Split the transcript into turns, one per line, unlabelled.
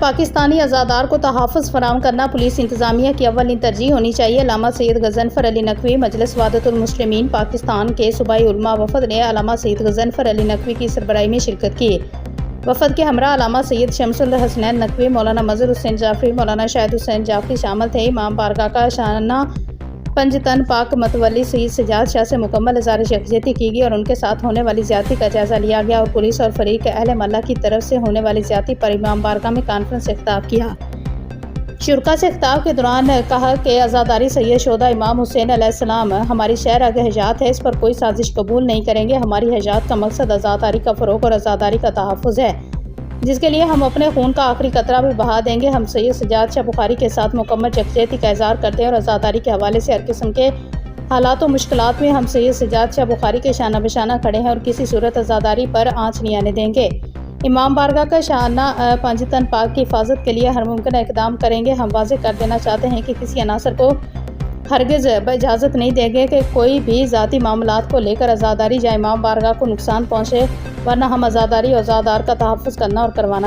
पाकिस्तानी अज़ादार को तहफ़्फ़ुज़ फराहम करना पुलिस इंतज़ामिया की अव्वल तरजीह होनी चाहिए। अल्लामा सैयद गज़नफ़र अली नकवी मजलिस वहदतुल मुस्लिमीन पाकिस्तान के सूबाई उलमा वफ़द ने अल्लामा सैयद गज़नफ़र अली नकवी की सरबराही में शिरकत की। वफ़द के हमरा अल्लामा सैयद शमसुल हसनैन नकवी, मौलाना मज़हर हुसैन जाफ़री, मौलाना शाहिद हुसैन जाफ़री शामिल थे। इमाम बारगाह का शाना पंजतन पाक मतवली सैयद सजाद शाह से मुकम्मल इज़हार यकजहती की गई और उनके साथ होने वाली ज़्यादती का जायज़ा लिया गया और पुलिस और फरीक अहले मल्ला की तरफ से होने वाली ज़्यादती पर इमाम बारगाह में कॉन्फ्रेंस से खिताब किया। शुरका से खिताब के दौरान कहा कि आज़ादारी सैयद शोदा इमाम हुसैन अलैहिस्सलाम हमारी शहर आगे हजात है, इस पर कोई साजिश कबूल नहीं करेंगे। हमारी हजात का मकसद आज़ादारी का फ़रोग़ और आज़ादारी का तहफ़्फ़ुज़ है, जिसके लिए हम अपने खून का आखिरी कतरा भी बहा देंगे। हम सैयद सजाद शाह बुखारी के साथ मुकम्मल यकजहती का इज़हार करते हैं और आज़ादारी के हवाले से हर किस्म के हालात व मुश्किलात में हम सैयद सजाद शाह बुखारी के शाना बशाना खड़े हैं और किसी सूरत आज़ादारी पर आँच नहीं आने देंगे। इमाम बारगाह का शाना पंजतन पाक की हिफाजत के लिए हर मुमकिन इक़दाम करेंगे। हम वाज़ेह कर देना चाहते हैं कि किसी अनासर को हरगिज़ इजाज़त नहीं देंगे कि कोई भी ज़ाती मामलात को लेकर आज़ादारी या इमाम बारगाह को नुकसान पहुँचे, वरना हम आज़ादारी और आज़ादार का तहफ़्फ़ुज़ करना और करवाना